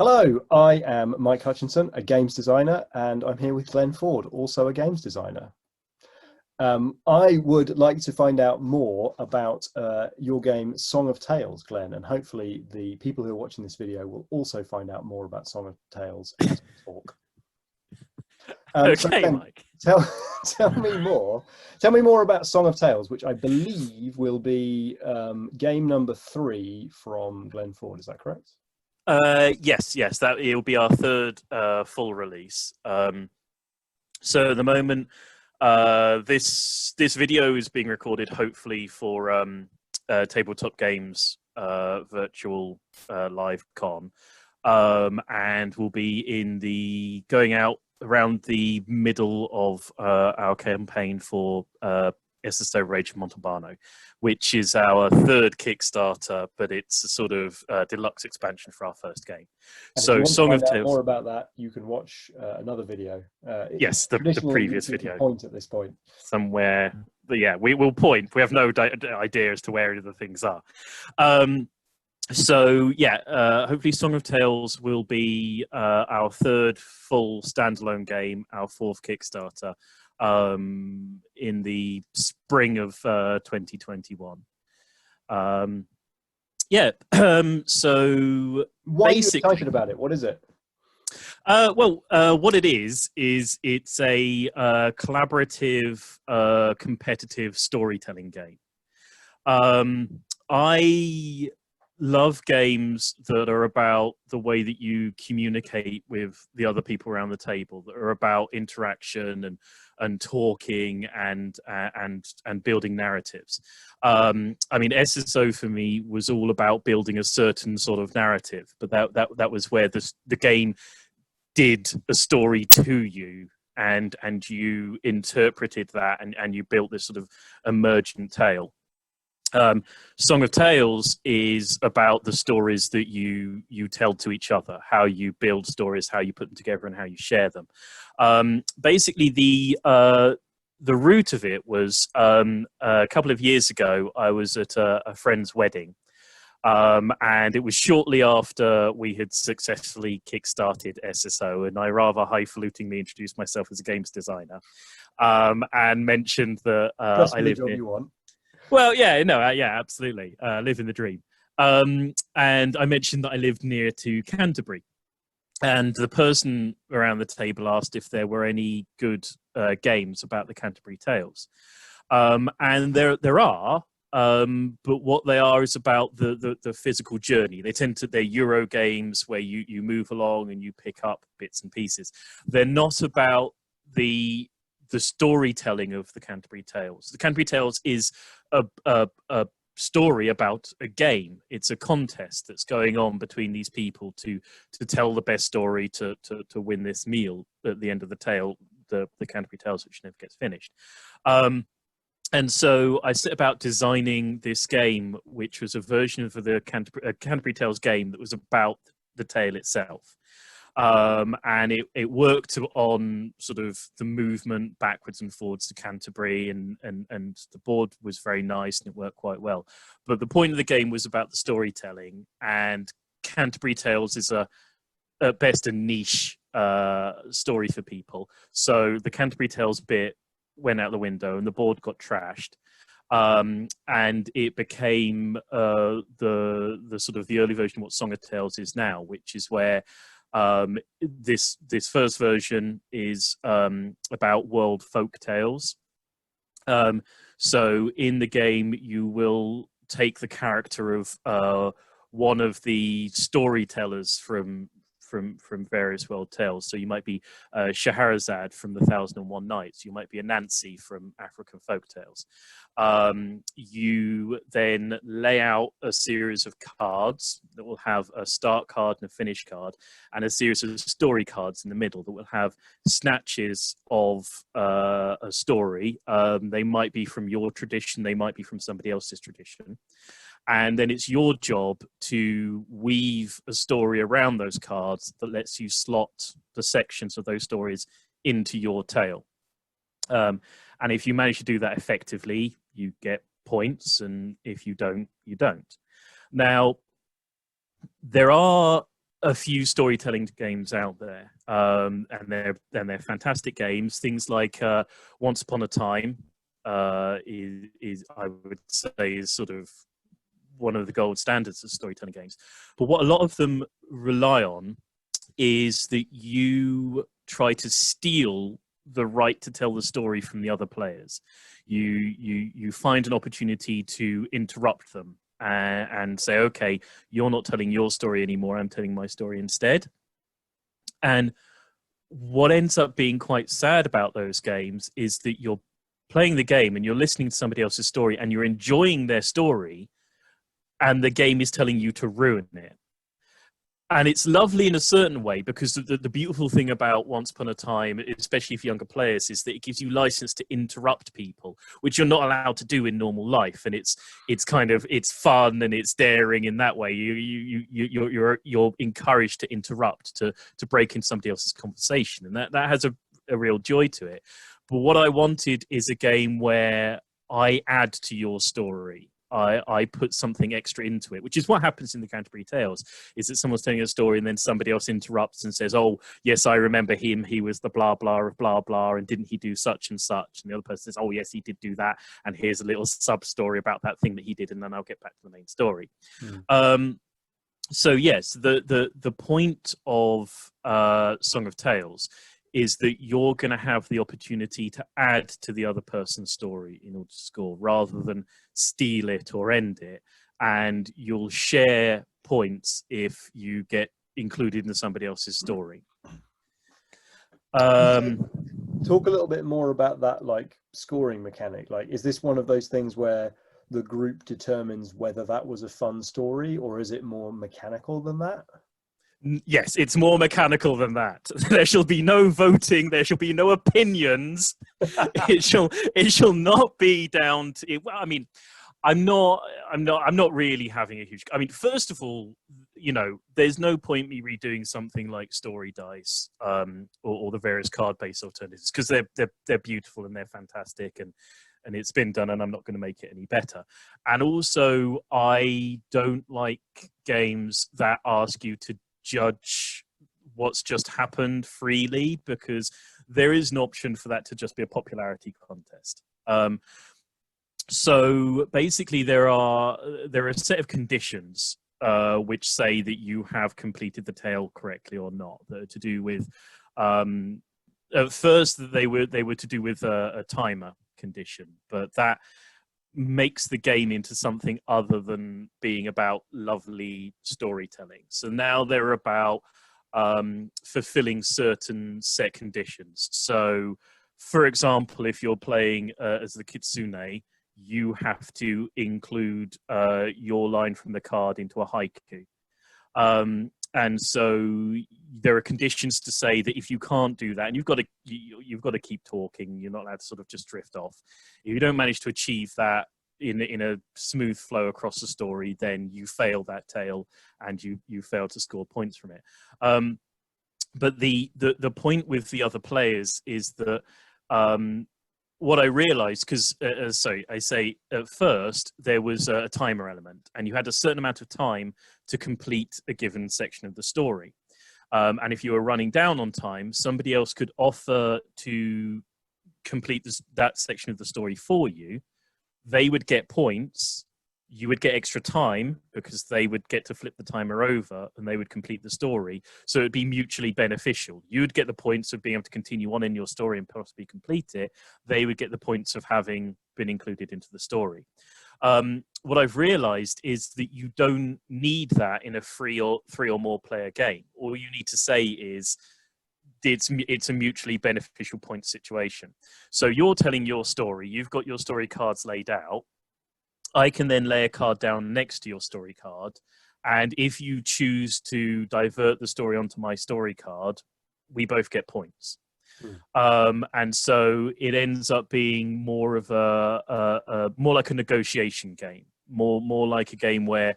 Hello, I am Mike Hutchinson, a games designer, and I'm here with Glenn Ford, also a games designer. I would like to find out more about your game Song of Tales, Glenn, and hopefully the people who are watching this video will also find out more about Song of Tales as we talk. Okay, Glenn, Mike. tell me more. Tell me more about Song of Tales, which I believe will be game number 3 from Glenn Ford. Is that correct? Yes, that it'll be our third full release. So at the moment, this video is being recorded hopefully for Tabletop Games virtual live con, and will be going out around the middle of our campaign for SSO Rage of Montalbano, which is our third Kickstarter, but it's a sort of deluxe expansion for our first game. And So, Song of Tales. More about that, you can watch another video. Yes, the previous video. Point at this point somewhere. But yeah, we will point. We have no idea as to where the things are. So yeah, hopefully Song of Tales will be our third full standalone game, our fourth Kickstarter, in the spring of 2021. So why are you excited about it? What is it? What it is it's a collaborative, competitive storytelling game. I love games that are about the way that you communicate with the other people around the table, that are about interaction and talking and building narratives. I mean, SSO for me was all about building a certain sort of narrative, but that was where the game did a story to you, and you interpreted that, and you built this sort of emergent tale. Song of Tales is about the stories that you tell to each other, how you build stories, how you put them together, and how you share them. Basically, the root of it was a couple of years ago. I was at a friend's wedding, and it was shortly after we had successfully kickstarted SSO, and I rather highfalutingly introduced myself as a games designer, and mentioned that I live near. Well, yeah, no, yeah, absolutely. Living the dream. And I mentioned that I lived near to Canterbury. And the person around the table asked if there were any good games about the Canterbury Tales. And there are, but what they are is about the physical journey. They're Euro games where you move along and you pick up bits and pieces. They're not about the storytelling of the Canterbury Tales. The Canterbury Tales is a story about a game. It's a contest that's going on between these people to tell the best story to win this meal at the end of the tale, the Canterbury Tales, which never gets finished. And so I set about designing this game, which was a version of the Canterbury Tales game that was about the tale itself. And it worked on sort of the movement backwards and forwards to Canterbury, and the board was very nice and it worked quite well. But the point of the game was about the storytelling, and Canterbury Tales is at best a niche story for people. So the Canterbury Tales bit went out the window and the board got trashed. And it became the sort of the early version of what Song of Tales is now, which is where this first version is about world folk tales. So in the game, you will take the character of one of the storytellers from various world tales. So you might be Scheherazade from the 1001 Nights. You might be Anansi from African folk tales. You then lay out a series of cards that will have a start card and a finish card, and a series of story cards in the middle that will have snatches of a story. They might be from your tradition, they might be from somebody else's tradition. And then it's your job to weave a story around those cards that lets you slot the sections of those stories into your tale. And if you manage to do that effectively, you get points, and if you don't, you don't. Now, there are a few storytelling games out there, and they're fantastic games. Things like Once Upon a Time is I would say is sort of one of the gold standards of storytelling games. But what a lot of them rely on is that you try to steal the right to tell the story from the other players. You find an opportunity to interrupt them and say, okay, you're not telling your story anymore, I'm telling my story instead. And what ends up being quite sad about those games is that you're playing the game and you're listening to somebody else's story and you're enjoying their story, and the game is telling you to ruin it. And it's lovely in a certain way, because the beautiful thing about Once Upon a Time, especially for younger players, is that it gives you license to interrupt people, which you're not allowed to do in normal life. And it's fun and it's daring in that way. You're encouraged to interrupt, to break into somebody else's conversation, and that has a real joy to it. But what I wanted is a game where I add to your story. I put something extra into it, which is what happens in the Canterbury Tales, is that someone's telling a story and then somebody else interrupts and says, oh, yes, I remember him. He was the blah, blah of blah, blah. And didn't he do such and such? And the other person says, oh, yes, he did do that. And here's a little sub-story about that thing that he did. And then I'll get back to the main story. So, yes, the point of Song of Tales is that you're going to have the opportunity to add to the other person's story in order to score, rather than steal it or end it. And you'll share points if you get included in somebody else's story. Talk a little bit more about that, like, scoring mechanic. Like, is this one of those things where the group determines whether that was a fun story, or is it more mechanical than that? Yes, it's more mechanical than that. There shall be no voting. There shall be no opinions. It shall not be down to. Well, I mean, I'm not really having a huge. I mean, first of all, there's no point me redoing something like Story Dice or the various card-based alternatives, because they're beautiful and they're fantastic, and it's been done, and I'm not going to make it any better. And also, I don't like games that ask you to judge what's just happened freely, because there is an option for that to just be a popularity contest. So basically there are a set of conditions which say that you have completed the tale correctly or not, that are to do with at first they were to do with a timer condition, but that makes the game into something other than being about lovely storytelling. So now they're about fulfilling certain set conditions. So, for example, if you're playing as the Kitsune, you have to include your line from the card into a haiku. And so there are conditions to say that if you can't do that, and you've got to keep talking, you're not allowed to sort of just drift off. If you don't manage to achieve that in a smooth flow across the story, then you fail that tale and you fail to score points from it. But the point with the other players is that what I realized, because I say at first there was a timer element, and you had a certain amount of time to complete a given section of the story. And if you were running down on time, somebody else could offer to complete that section of the story for you. They would get points. You would get extra time because they would get to flip the timer over and they would complete the story. So it'd be mutually beneficial. You would get the points of being able to continue on in your story and possibly complete it. They would get the points of having been included into the story. What I've realized is that you don't need that in a three or more player game. All you need to say is it's a mutually beneficial point situation. So you're telling your story. You've got your story cards laid out. I can then lay a card down next to your story card. And if you choose to divert the story onto my story card, we both get points. And so it ends up being more of more like a negotiation game, more like a game where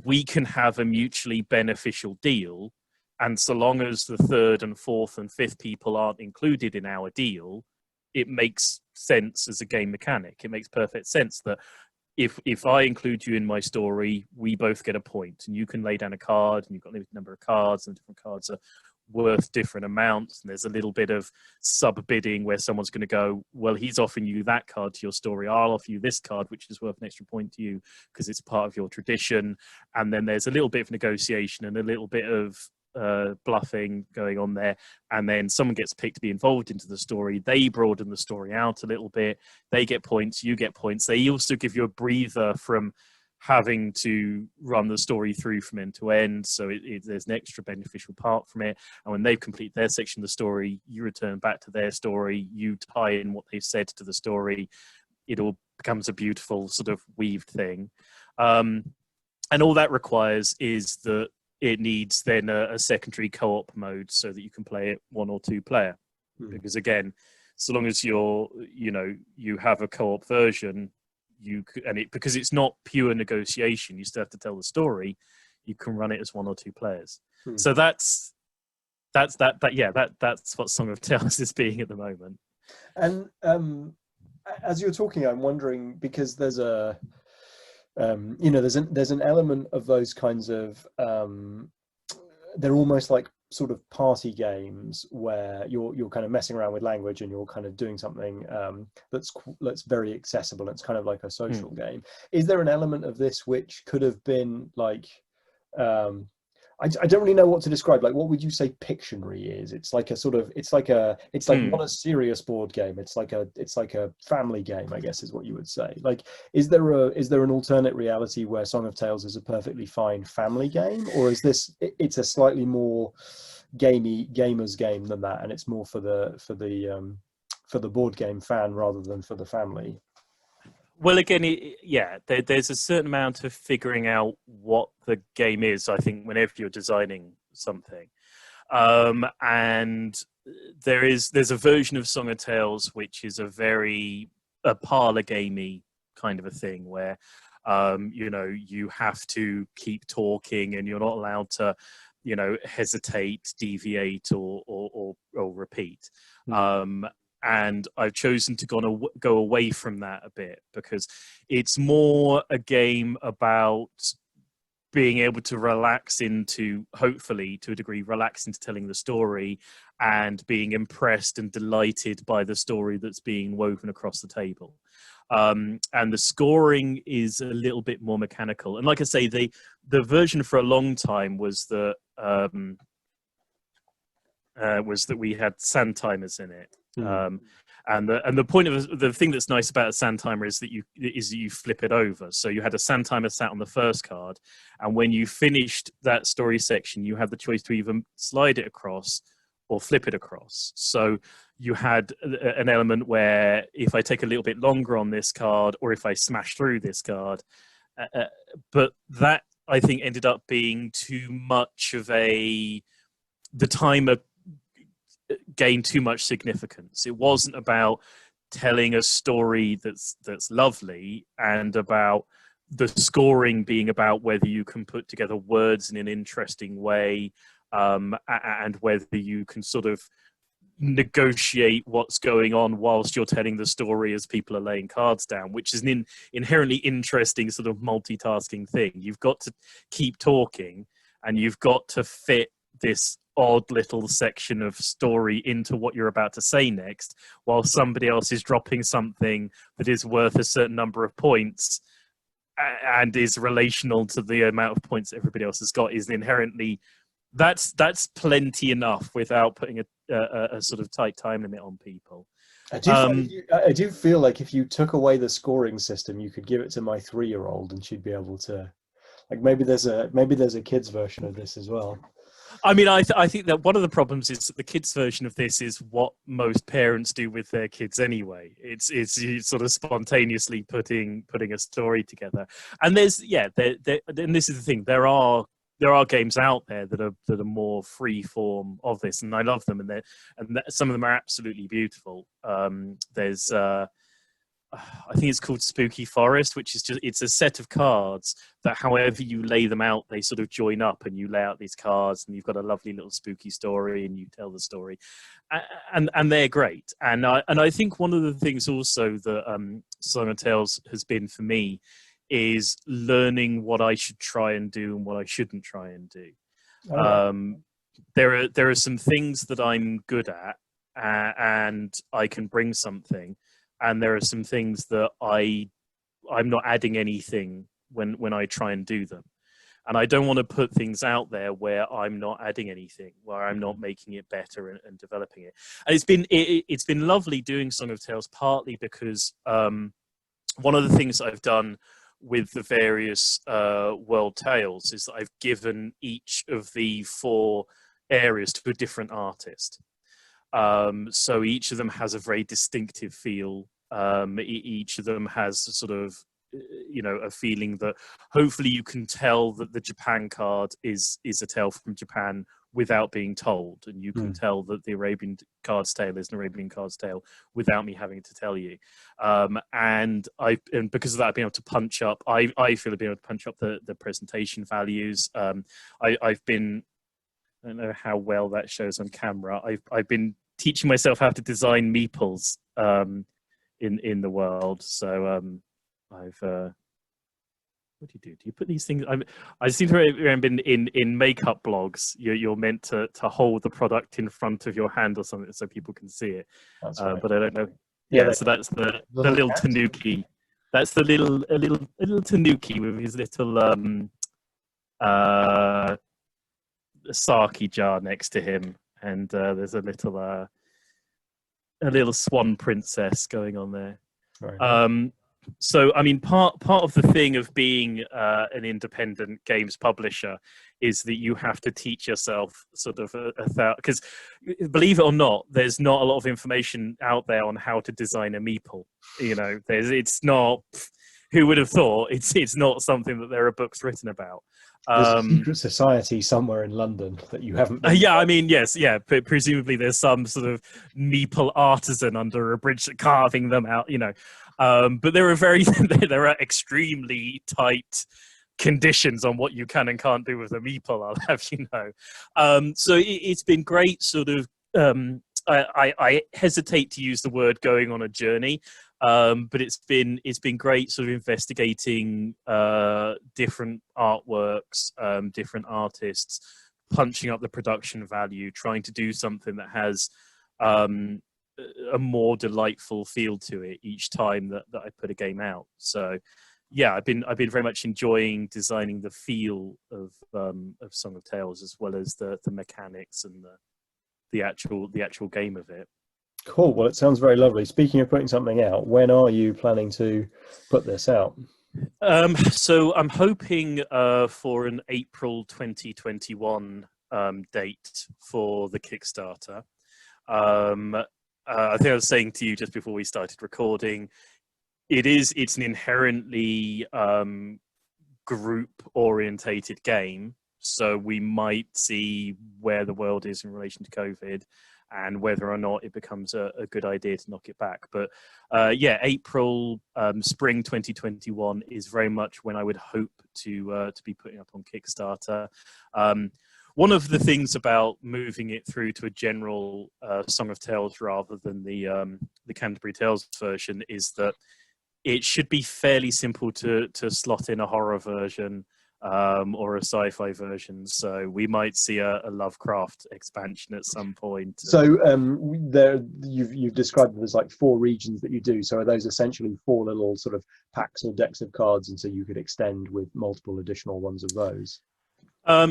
we can have a mutually beneficial deal. And so long as the third and fourth and fifth people aren't included in our deal, it makes sense as a game mechanic. It makes perfect sense that if I include you in my story, we both get a point, and you can lay down a card, and you've got a limited number of cards, and different cards are worth different amounts, and there's a little bit of sub bidding where someone's going to go, well, he's offering you that card to your story, I'll offer you this card which is worth an extra point to you because it's part of your tradition. And then there's a little bit of negotiation and a little bit of bluffing going on there, and then someone gets picked to be involved into the story. They broaden the story out a little bit, they get points, you get points. They also give you a breather from having to run the story through from end to end, so there's an extra beneficial part from it. And when they've completed their section of the story, you return back to their story, you tie in what they've said to the story, it all becomes a beautiful sort of weaved thing. And all that requires is that it needs then a secondary co-op mode so that you can play it 1 or 2 player. Because again, so long as you have a co-op version, because it's not pure negotiation, you still have to tell the story, you can run it as 1 or 2 players. So that's what Song of Tales is being at the moment. And as you're talking, I'm wondering, because there's a there's an element of those kinds of they're almost like sort of party games where you're kind of messing around with language and you're kind of doing something that's very accessible. It's kind of like a social game. Is there an element of this which could have been like I don't really know what to describe. Like, what would you say Pictionary is? It's like a sort of, it's like not a serious board game. It's like a family game, I guess, is what you would say. Like, is there an alternate reality where Song of Tales is a perfectly fine family game, or is it's a slightly more gamer's game than that, and it's more for the board game fan rather than for the family? Well, again, there's a certain amount of figuring out what the game is, I think, whenever you're designing something. And there's a version of Song of Tales which is a parlor gamey kind of a thing where, you have to keep talking and you're not allowed to, hesitate, deviate, or repeat. And I've chosen to go away from that a bit because it's more a game about being able to hopefully to a degree, relax into telling the story and being impressed and delighted by the story that's being woven across the table. And the scoring is a little bit more mechanical. And like I say, the version for a long time was that we had sand timers in it. And the point of the thing that's nice about a sand timer is that you flip it over. So you had a sand timer sat on the first card, and when you finished that story section, you had the choice to either slide it across or flip it across. So you had an element where if I take a little bit longer on this card, or if I smash through this card, but that I think ended up being too much of the timer gained too much significance. It wasn't about telling a story that's lovely and about the scoring being about whether you can put together words in an interesting way, and whether you can sort of negotiate what's going on whilst you're telling the story as people are laying cards down, which is an inherently interesting sort of multitasking thing. You've got to keep talking and you've got to fit this odd little section of story into what you're about to say next, while somebody else is dropping something that is worth a certain number of points and is relational to the amount of points that everybody else has got. Is inherently that's plenty enough without putting a sort of tight time limit on people. I do feel like if you took away the scoring system, you could give it to my 3-year-old and she'd be able to, like, maybe there's a kids version of this as well. I mean, I think that one of the problems is that the kids' version of this is what most parents do with their kids anyway. It's sort of spontaneously putting a story together. And and this is the thing. There are games out there that are more free form of this, and I love them. And some of them are absolutely beautiful. There's I think it's called Spooky Forest, which is it's a set of cards that however you lay them out, they sort of join up and you lay out these cards and you've got a lovely little spooky story and you tell the story. And they're great. And I think one of the things also that Song of Tales has been for me is learning what I should try and do and what I shouldn't try and do. Oh. There are some things that I'm good at, and I can bring something, and there are some things that I'm not adding anything when I try and do them. And I don't want to put things out there where I'm not adding anything, where I'm not making it better and developing it. And it's been lovely doing Song of Tales, partly because one of the things I've done with the various world tales is that I've given each of the 4 areas to a different artist. So each of them has a very distinctive feel. Each of them has sort of, a feeling that hopefully you can tell that the Japan card is a tale from Japan without being told, and you can tell that the Arabian Card's Tale is an Arabian Card's Tale without me having to tell you. And because of that, I've been able to punch up. I feel I've been able to punch up the presentation values. I've been, I don't know how well that shows on camera. I've been teaching myself how to design meeples in the world. So what do? Do you put these things? I seem to remember in makeup blogs, you're meant to hold the product in front of your hand or something so people can see it. That's right. But I don't know. Yeah, so that's the little tanuki. That's the a little tanuki with his little sake jar next to him, and there's a little swan princess going on there. Very nice. So, I mean, part of the thing of being an independent games publisher is that you have to teach yourself sort of because believe it or not, there's not a lot of information out there on how to design a meeple. It's not. Who would have thought? It's not something that there are books written about. There's a secret society somewhere in London that you haven't been. Yeah, I mean, yes, yeah. But presumably, there's some sort of meeple artisan under a bridge carving them out. But there are extremely tight conditions on what you can and can't do with a meeple. I'll have you know. So it's been great. Sort of, I hesitate to use the word going on a journey. But it's been great sort of investigating different artworks, different artists, punching up the production value, trying to do something that has a more delightful feel to it each time that I put a game out. So yeah, I've been very much enjoying designing the feel of Song of Tales, as well as the mechanics and the actual game of it. Cool. Well, it sounds very lovely. Speaking of putting something out, when are you planning to put this out? So I'm hoping for an April 2021 date for the Kickstarter. I think I was saying to you just before we started recording, it's an inherently group-orientated game. So we might see where the world is in relation to COVID, and whether or not it becomes a good idea to knock it back. But yeah, April, spring 2021 is very much when I would hope to be putting up on Kickstarter. One of the things about moving it through to a general Song of Tales rather than the Canterbury Tales version is that it should be fairly simple to slot in a horror version or a sci-fi version. So we might see a Lovecraft expansion at some point. So there, you've described them as like 4 regions that you do. So are those essentially 4 little sort of packs or decks of cards, and so you could extend with multiple additional ones of those?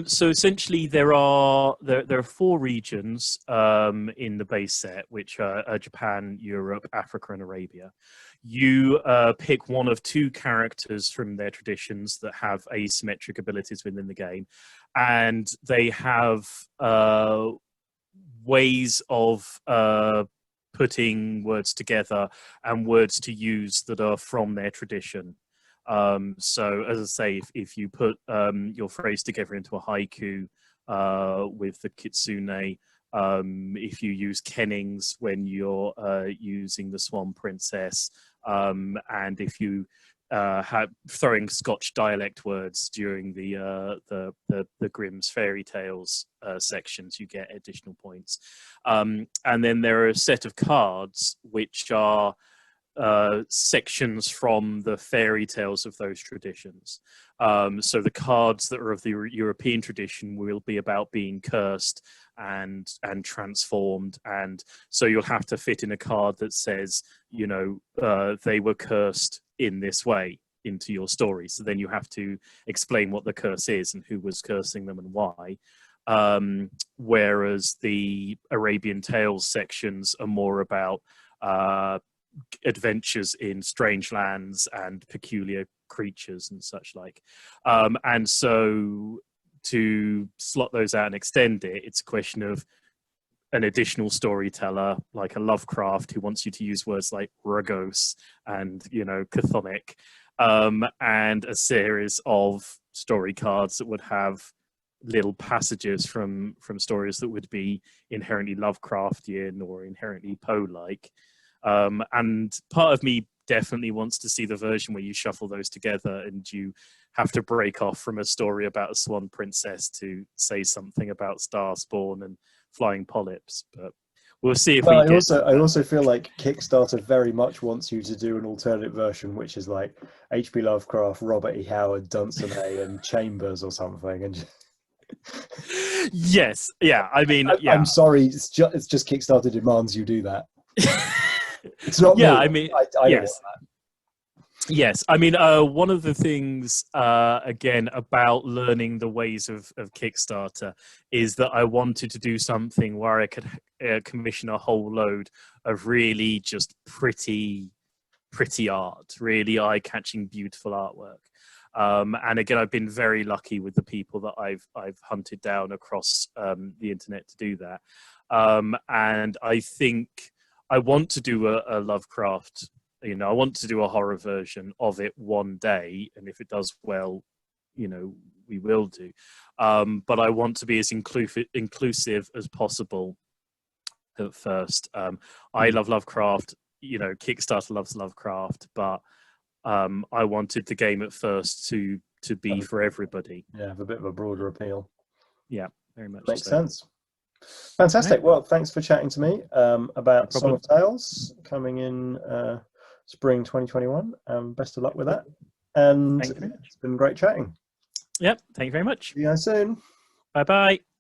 So essentially, there are 4 regions in the base set, which are Japan, Europe, Africa, and Arabia. You pick one of 2 characters from their traditions that have asymmetric abilities within the game, and they have ways of putting words together and words to use that are from their tradition. So as I say, if you put your phrase together into a haiku with the kitsune, if you use kennings when you're using the Swan Princess, and if you have throwing Scotch dialect words during the Grimm's fairy tales sections, you get additional points. And then there are a set of cards which are sections from the fairy tales of those traditions. So the cards that are of the European tradition will be about being cursed and transformed, and so you'll have to fit in a card that says, you know, they were cursed in this way into your story. So then you have to explain what the curse is and who was cursing them and why. Whereas the Arabian Tales sections are more about adventures in strange lands and peculiar creatures and such like. And so to slot those out and extend it, it's a question of an additional storyteller like a Lovecraft who wants you to use words like Ragos and, you know, chthonic, and a series of story cards that would have little passages from stories that would be inherently Lovecraftian or inherently Poe-like. And part of me definitely wants to see the version where you shuffle those together and you have to break off from a story about a swan princess to say something about Starspawn and flying polyps. But we'll see if Well, we get. I also feel like Kickstarter very much wants you to do an alternate version, which is like H.P. Lovecraft, Robert E. Howard, Dunsany, and Chambers or something. And Yes, yeah. I mean, yeah. I'm sorry, it's just Kickstarter demands you do that. It's not Yeah, me. I mean, I don't yes. want that. Yes, I mean, one of the things, again, about learning the ways of Kickstarter is that I wanted to do something where I could commission a whole load of really just pretty art, really eye-catching, beautiful artwork. And again, I've been very lucky with the people that I've hunted down across the internet to do that. And I think I want to do a Lovecraft. You know, I want to do a horror version of it one day, and if it does well, you know, we will do. But I want to be as inclusive as possible at first. I love Lovecraft. You know, Kickstarter loves Lovecraft, but I wanted the game at first to be for everybody. Yeah, have a bit of a broader appeal. Yeah, very much. Makes so. sense. Fantastic. Right. Well, thanks for chatting to me about No Song of Tales coming in spring 2021. Best of luck with that. And Thank you very much. it's been great chatting. Yep. Thank you very much. See you guys soon. Bye bye.